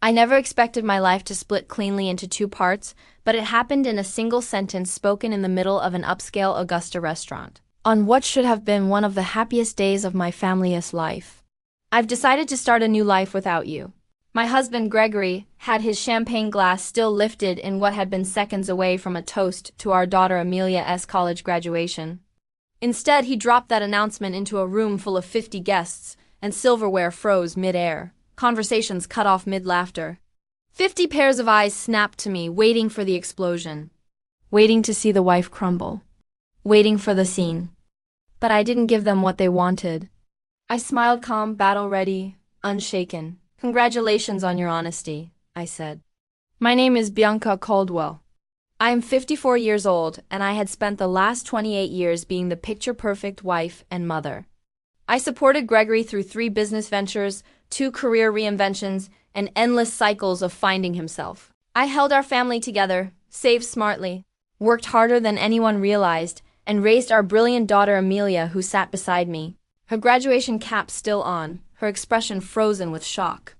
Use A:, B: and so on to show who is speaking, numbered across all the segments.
A: I never expected my life to split cleanly into two parts, but it happened in a single sentence spoken in the middle of an upscale Augusta restaurant. On what should have been one of the happiest days of my family's life. I've decided to start a new life without you. My husband Gregory had his champagne glass still lifted in what had been seconds away from a toast to our daughter Amelia's college graduation. Instead, he dropped that announcement into a room full of 50 guests, and silverware froze mid-air. Conversations cut off mid-laughter. 50 pairs of eyes snapped to me, waiting for the explosion. Waiting to see the wife crumble. Waiting for the scene. But I didn't give them what they wanted. I smiled calm, battle-ready, unshaken. Congratulations on your honesty, I said. My name is Bianca Caldwell. I am 54 years old, and I had spent the last 28 years being the picture-perfect wife and mother. I supported Gregory through 3 business ventures, 2 career reinventions, and endless cycles of finding himself. I held our family together, saved smartly, worked harder than anyone realized, and raised our brilliant daughter Amelia, who sat beside me, her graduation cap still on, her expression frozen with shock.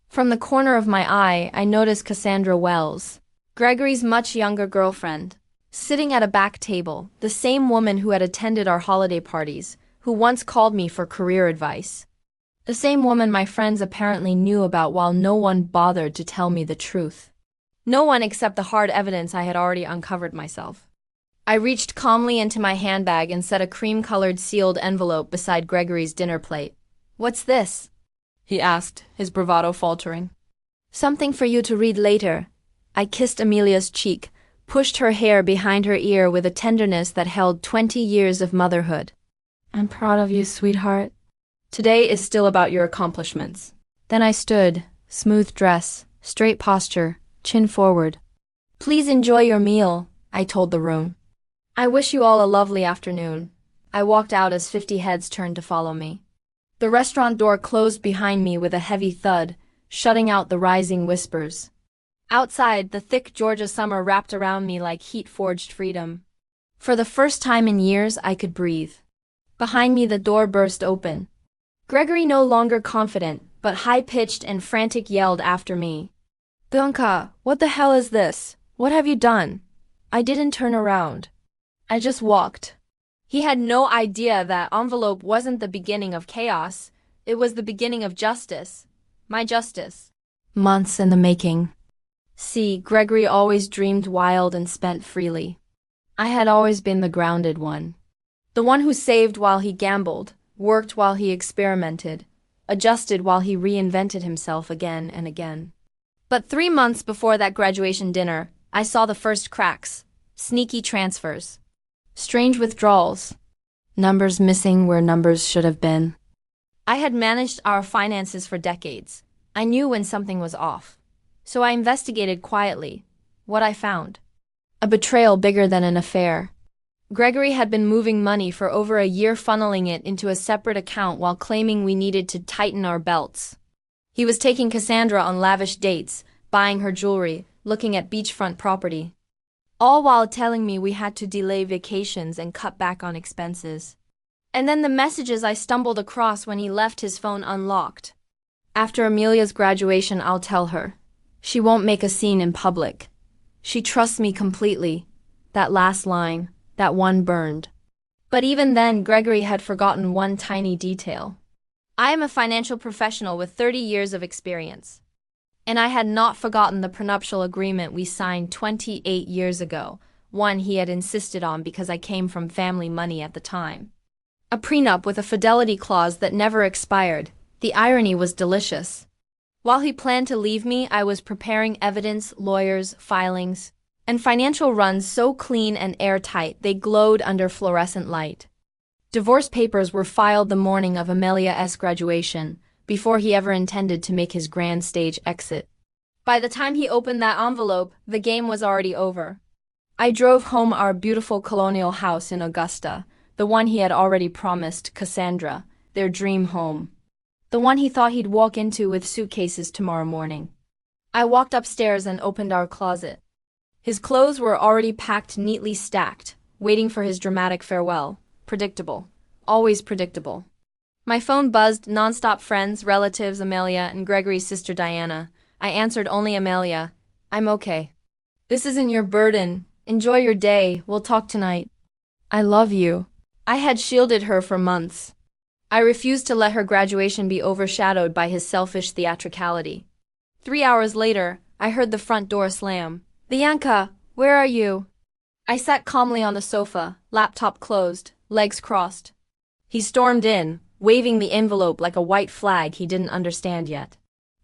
A: From the corner of my eye, I noticed Cassandra Wells, Gregory's much younger girlfriend, sitting at a back table, the same woman who had attended our holiday parties, who once called me for career advice. The same woman my friends apparently knew about while no one bothered to tell me the truth. No one except the hard evidence I had already uncovered myself. I reached calmly into my handbag and set a cream-colored sealed envelope beside Gregory's dinner plate. "What's this?" he asked, his bravado faltering. "Something for you to read later." I kissed Amelia's cheek, pushed her hair behind her ear with a tenderness that held 20 years of motherhood. "I'm proud of you, sweetheart. Today is still about your accomplishments." Then I stood, smooth dress, straight posture, chin forward. "Please enjoy your meal," I told the room. "I wish you all a lovely afternoon." I walked out as 50 heads turned to follow me. The restaurant door closed behind me with a heavy thud, shutting out the rising whispers. Outside, the thick Georgia summer wrapped around me like heat-forged freedom. For the first time in years, I could breathe. Behind me, the door burst open. Gregory, no longer confident, but high-pitched and frantic, yelled after me. "Bianca, what the hell is this? What have you done?" I didn't turn around. I just walked. He had no idea that envelope wasn't the beginning of chaos. It was the beginning of justice. My justice. Months in the making. See, Gregory always dreamed wild and spent freely. I had always been the grounded one. The one who saved while he gambled, worked while he experimented, adjusted while he reinvented himself again and again. But 3 months before that graduation dinner, I saw the first cracks, sneaky transfers, strange withdrawals, numbers missing where numbers should have been. I had managed our finances for decades. I knew when something was off. So I investigated quietly. What I found: a betrayal bigger than an affair. Gregory had been moving money for over a year, funneling it into a separate account while claiming we needed to tighten our belts. He was taking Cassandra on lavish dates, buying her jewelry, looking at beachfront property. All while telling me we had to delay vacations and cut back on expenses. And then the messages I stumbled across when he left his phone unlocked. "After Amelia's graduation, I'll tell her. She won't make a scene in public. She trusts me completely." That last line, that one burned. But even then, Gregory had forgotten one tiny detail. I am a financial professional with 30 years of experience. And I had not forgotten the prenuptial agreement we signed 28 years ago, one he had insisted on because I came from family money at the time. A prenup with a fidelity clause that never expired. The irony was delicious. While he planned to leave me, I was preparing evidence, lawyers, filings, and financial runs so clean and airtight they glowed under fluorescent light. Divorce papers were filed the morning of Amelia's graduation, before he ever intended to make his grand stage exit. By the time he opened that envelope, the game was already over. I drove home our beautiful colonial house in Augusta, the one he had already promised Cassandra, their dream home. The one he thought he'd walk into with suitcases tomorrow morning. I walked upstairs and opened our closet. His clothes were already packed, neatly stacked, waiting for his dramatic farewell. Predictable. Always predictable. My phone buzzed, nonstop: friends, relatives, Amelia, and Gregory's sister Diana, I answered only Amelia. I'm okay. This isn't your burden. Enjoy your day, we'll talk tonight. I love you. I had shielded her for months. I refused to let her graduation be overshadowed by his selfish theatricality. 3 hours later, I heard the front door slam. Bianca, where are you? I sat calmly on the sofa, laptop closed, legs crossed. He stormed in, waving the envelope like a white flag he didn't understand yet.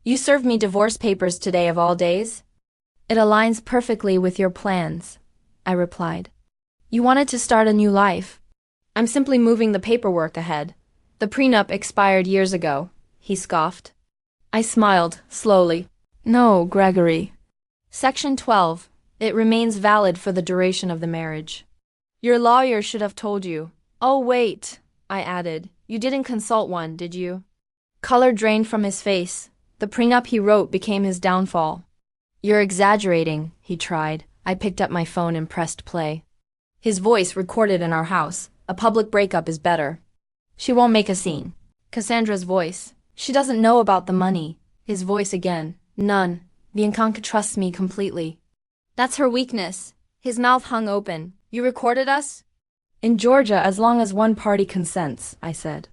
A: You served me divorce papers today of all days? It aligns perfectly with your plans, I replied. You wanted to start a new life. I'm simply moving the paperwork ahead. The prenup expired years ago, he scoffed. I smiled, slowly. No, Gregory. Section 12. It remains valid for the duration of the marriage. Your lawyer should have told you. Oh, wait, I added. You didn't consult one, did you? Color drained from his face. The prenup he wrote became his downfall. You're exaggerating, he tried. I picked up my phone and pressed play. His voice recorded in our house. A public breakup is better. She won't make a scene. Cassandra's voice. She doesn't know about the money. His voice again. None. Bianca trusts me completely. That's her weakness. His mouth hung open. You recorded us? In Georgia, as long as one party consents, I said.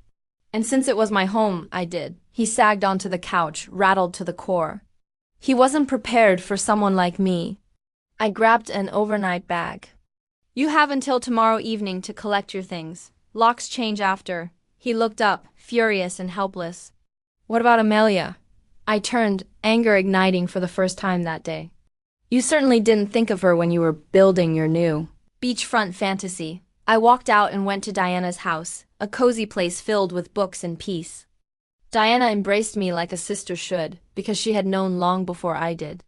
A: And since it was my home, I did. He sagged onto the couch, rattled to the core. He wasn't prepared for someone like me. I grabbed an overnight bag. You have until tomorrow evening to collect your things. Locks change after. He looked up, furious and helpless. What about Amelia? I turned, anger igniting for the first time that day. You certainly didn't think of her when you were building your new beachfront fantasy. I walked out and went to Diana's house, a cozy place filled with books and peace. Diana embraced me like a sister should, because she had known long before I did.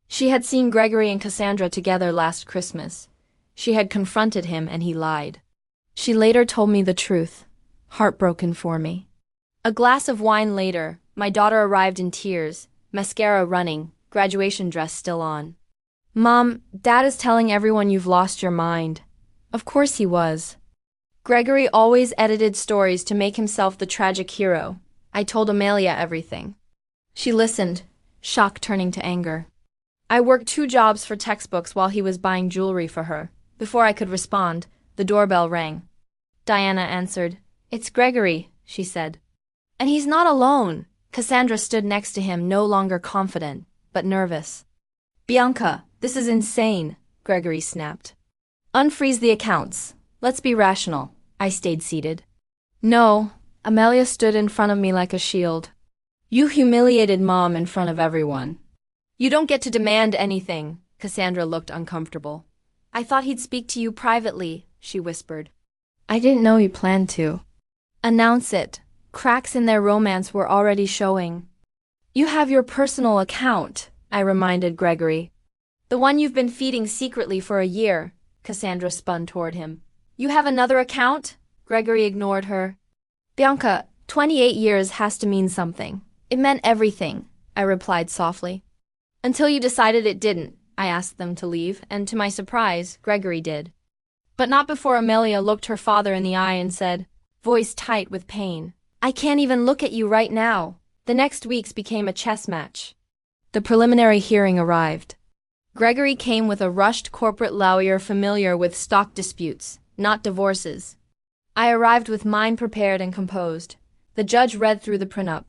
A: She had seen Gregory and Cassandra together last Christmas. She had confronted him and he lied. She later told me the truth, heartbroken for me. A glass of wine later, my daughter arrived in tears, mascara running, graduation dress still on. Mom, Dad is telling everyone you've lost your mind. Of course he was. Gregory always edited stories to make himself the tragic hero. I told Amelia everything. She listened, shock turning to anger. I worked 2 jobs for textbooks while he was buying jewelry for her. Before I could respond, the doorbell rang. Diana answered. It's Gregory, she said. And he's not alone. Cassandra stood next to him, no longer confident, but nervous. Bianca, this is insane, Gregory snapped. Unfreeze the accounts. Let's be rational. I stayed seated. No, Amelia stood in front of me like a shield. You humiliated Mom in front of everyone. You don't get to demand anything. Cassandra looked uncomfortable. I thought he'd speak to you privately, she whispered. I didn't know he planned to. Announce it. Cracks in their romance were already showing. You have your personal account, I reminded Gregory. The one you've been feeding secretly for a year, Cassandra spun toward him. You have another account? Gregory ignored her. Bianca, 28 years has to mean something. It meant everything, I replied softly. Until you decided it didn't, I asked them to leave, and to my surprise, Gregory did. But not before Amelia looked her father in the eye and said, voice tight with pain, I can't even look at you right now. The next weeks became a chess match. The preliminary hearing arrived. Gregory came with a rushed corporate lawyer familiar with stock disputes, not divorces. I arrived with mine prepared and composed. The judge read through the prenup.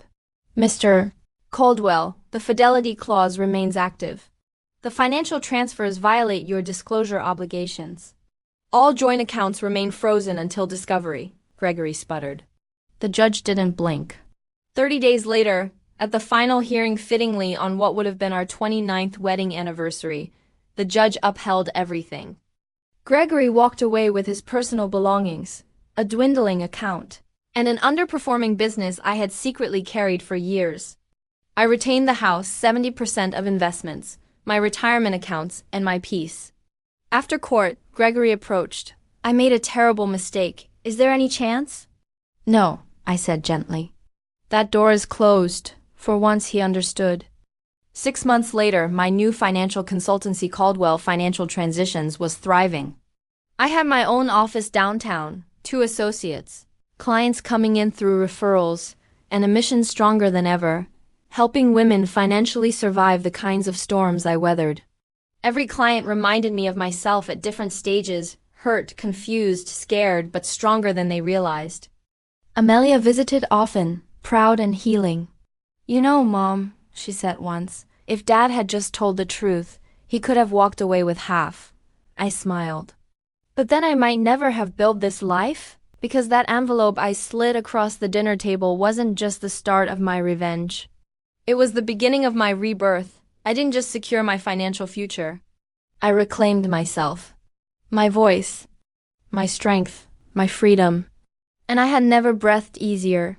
A: Mr. Caldwell, the fidelity clause remains active. The financial transfers violate your disclosure obligations. All joint accounts remain frozen until discovery, Gregory sputtered. The judge didn't blink. 30 days later, at the final hearing fittingly on what would have been our 29th wedding anniversary, the judge upheld everything. Gregory walked away with his personal belongings, a dwindling account, and an underperforming business I had secretly carried for years. I retained the house, 70% of investments, my retirement accounts, and my peace. After court, Gregory approached. I made a terrible mistake. Is there any chance? No, I said gently. That door is closed. For once he understood. 6 months later, my new financial consultancy Caldwell Financial Transitions was thriving. I had my own office downtown, 2 associates, clients coming in through referrals, and a mission stronger than ever, helping women financially survive the kinds of storms I weathered. Every client reminded me of myself at different stages, hurt, confused, scared, but stronger than they realized. Amelia visited often, proud and healing. "You know, Mom," she said once, "if Dad had just told the truth, he could have walked away with half." I smiled. "But then I might never have built this life? Because that envelope I slid across the dinner table wasn't just the start of my revenge. It was the beginning of my rebirth. I didn't just secure my financial future. I reclaimed myself. My voice. My strength. My freedom. And I had never breathed easier.